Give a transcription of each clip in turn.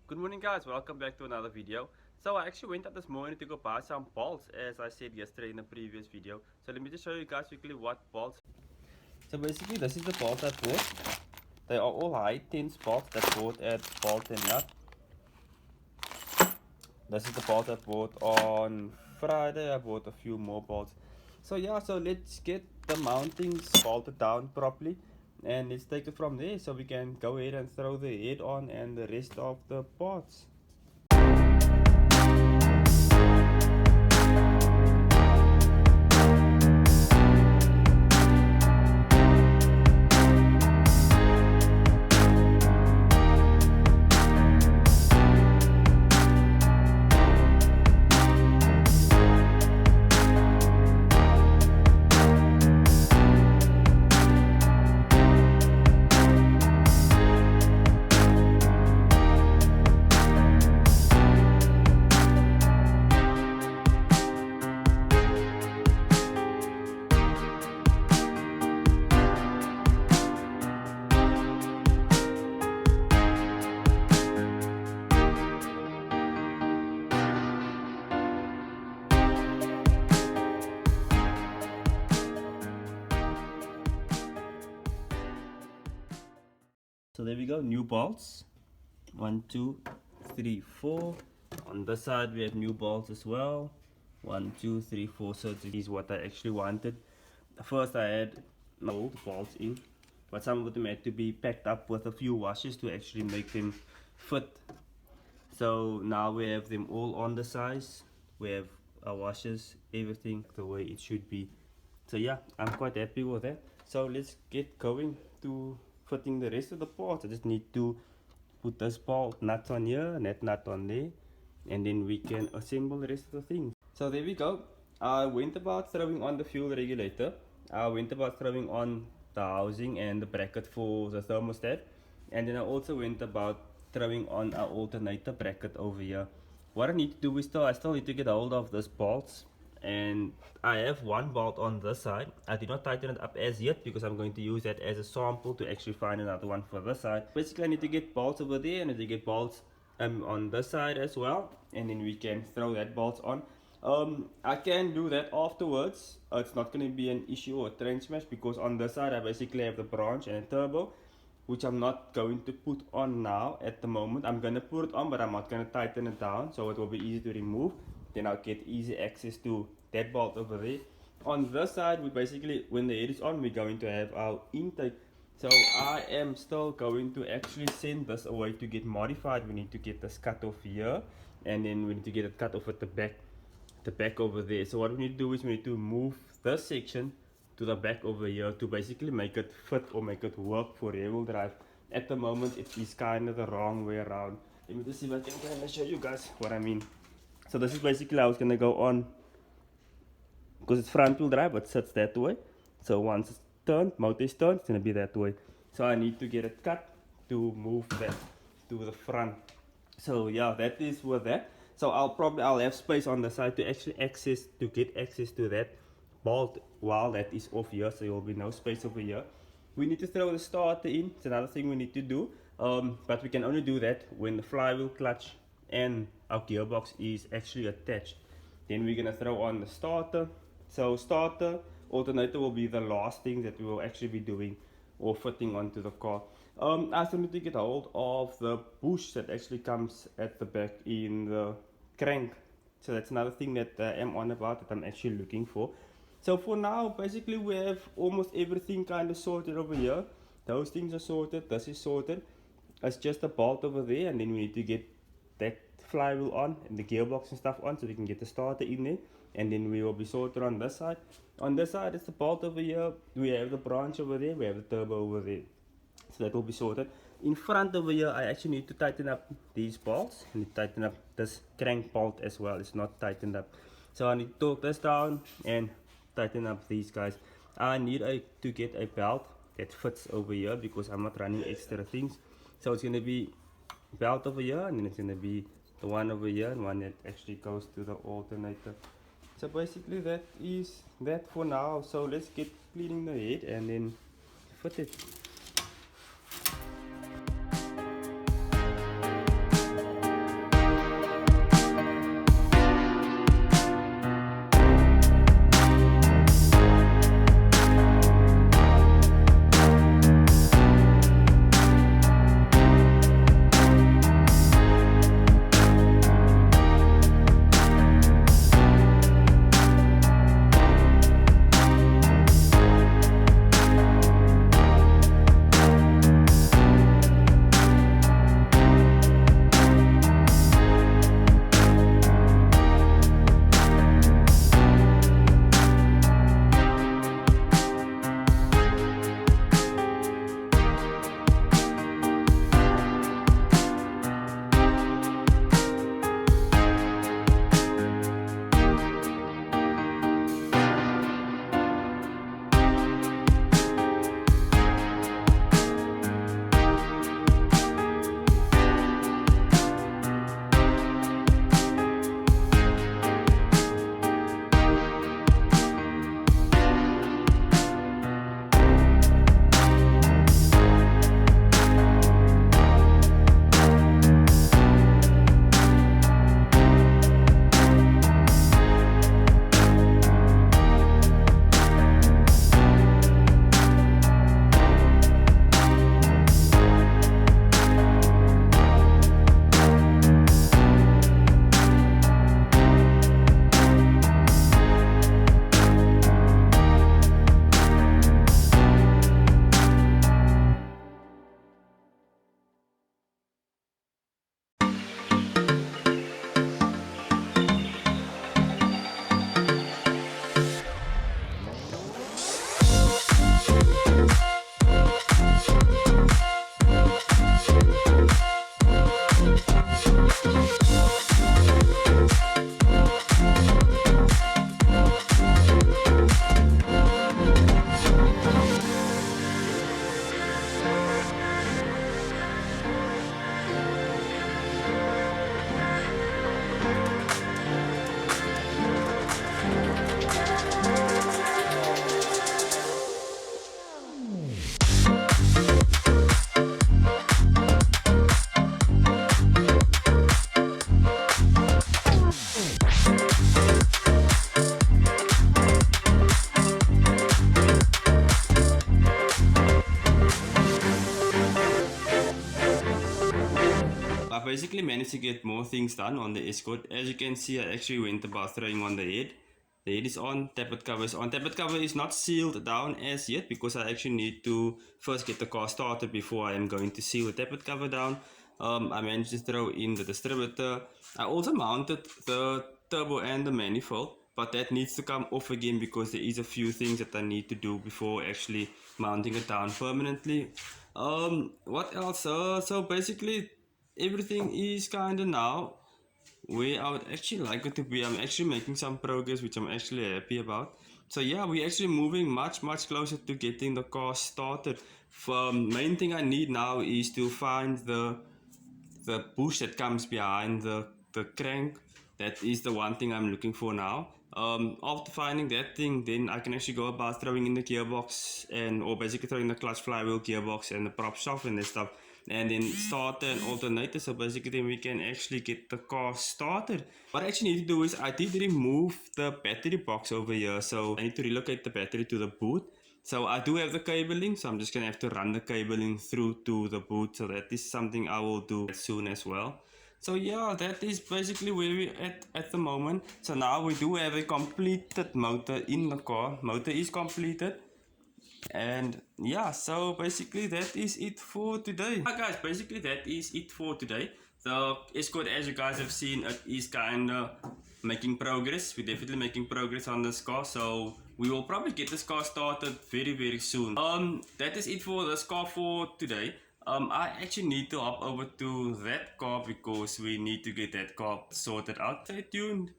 Good morning guys, welcome back to another video. So I actually went out this morning to go buy some bolts as I said yesterday in the previous video. So let me just show you guys quickly what bolts. So basically this is the bolts I bought. They are all high tense bolts that I bought at Bolt and Nut. This is the bolt I bought on Friday. I bought a few more bolts. So yeah, so let's get the mountings bolted down properly and let's take it from there so we can go ahead and throw the head on and the rest of the parts. So there we go, new bolts. 1, 2, 3, 4. On this side we have new bolts as well. 1, 2, 3, 4. So this is what I actually wanted. First I had my old bolts in, but some of them had to be packed up with a few washers to actually make them fit. So now we have them all on the size. We have our washers, everything the way it should be. So yeah, I'm quite happy with that. So let's get going to fitting the rest of the parts. I just need to put this bolt nut on here and that nut on there, and then we can assemble the rest of the things. So there we go. I went about throwing on the fuel regulator. I went about throwing on the housing and the bracket for the thermostat, and then I also went about throwing on our alternator bracket over here. What I need to do is I still need to get a hold of these bolts, and I have one bolt on this side. I did not tighten it up as yet because I'm going to use that as a sample to actually find another one for this side. Basically I need to get bolts over there and I need to get bolts on this side as well, and then we can throw that bolts on. I can do that afterwards. It's not going to be an issue or a train smash because on this side I basically have the branch and a turbo, which I'm not going to put on now at the moment. I'm going to put it on, but I'm not going to tighten it down, so it will be easy to remove. Then I'll get easy access to that bolt over there. On this side, we basically, when the head is on, we're going to have our intake. So I am still going to actually send this away to get modified. We need to get this cut off here, and then we need to get it cut off at the back over there. So what we need to do is we need to move this section to the back over here to basically make it fit or make it work for rear-wheel drive. At the moment, it is kind of the wrong way around. Let me just see if I can kind of show you guys what I mean. So this is basically how it's going to go on, because it's front wheel drive, it sits that way. So once it's turned, motor is turned, it's going to be that way. So I need to get it cut to move that to the front. So yeah, that is with that. So I'll have space on the side to actually get access to that bolt while that is off here, so there will be no space over here. We need to throw the starter in. It's another thing we need to do, but we can only do that when the flywheel, clutch and our gearbox is actually attached. Then we're gonna throw on the starter. So starter, alternator will be the last thing that we will actually be doing or fitting onto the car. I still need to get a hold of the bush that actually comes at the back in the crank. So that's another thing that I am on about, that I'm actually looking for. So for now, basically we have almost everything kind of sorted over here. Those things are sorted, this is sorted. It's just a bolt over there, and then we need to get that flywheel on and the gearbox and stuff on so we can get the starter in there, and then we will be sorted on this side. On this side it's the bolt over here, we have the branch over there, we have the turbo over there, so that will be sorted. In front over here I actually need to tighten up these bolts. I need to tighten up this crank bolt as well, it's not tightened up, so I need to torque this down and tighten up these guys. I need to get a belt that fits over here because I'm not running extra things. So it's going to be belt over here, and then it's going to be the one over here and one that actually goes to the alternator. So basically that is that for now. So let's get cleaning the head and then fit it. I basically managed to get more things done on the Escort. As you can see, I actually went about throwing on the head. The head is on, tappet cover is on. Tappet cover is not sealed down as yet because I actually need to first get the car started before I am going to seal the tappet cover down. I managed to throw in the distributor. I also mounted the turbo and the manifold, but that needs to come off again because there is a few things that I need to do before actually mounting it down permanently. What else? So basically everything is kind of now where I would actually like it to be. I'm actually making some progress, which I'm actually happy about. So yeah, we're actually moving much closer to getting the car started. Main thing I need now is to find the push that comes behind the crank. That is the one thing I'm looking for now. After finding that thing, then I can actually go about throwing in the gearbox or basically throwing the clutch, flywheel, gearbox and the prop shaft and that stuff, and then starter and alternator. So basically then we can actually get the car started. What I actually need to do is I did remove the battery box over here, so I need to relocate the battery to the boot. So I do have the cabling, so I'm just gonna have to run the cabling through to the boot. So that is something I will do soon as well. So yeah, that is basically where we're at the moment. So now we do have a completed motor in the car. Motor is completed. And yeah, so basically that is it for today. Hi guys, basically that is it for today. The Escort, as you guys have seen, it is kind of making progress. We're definitely making progress on this car, so we will probably get this car started very soon. That is it for this car for today. I actually need to hop over to that car because we need to get that car sorted out. Stay tuned.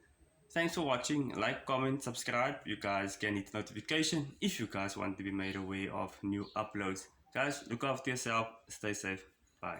Thanks for watching. Like, comment, subscribe. You guys can hit notification if you guys want to be made aware of new uploads. Guys, look after yourself. Stay safe. Bye.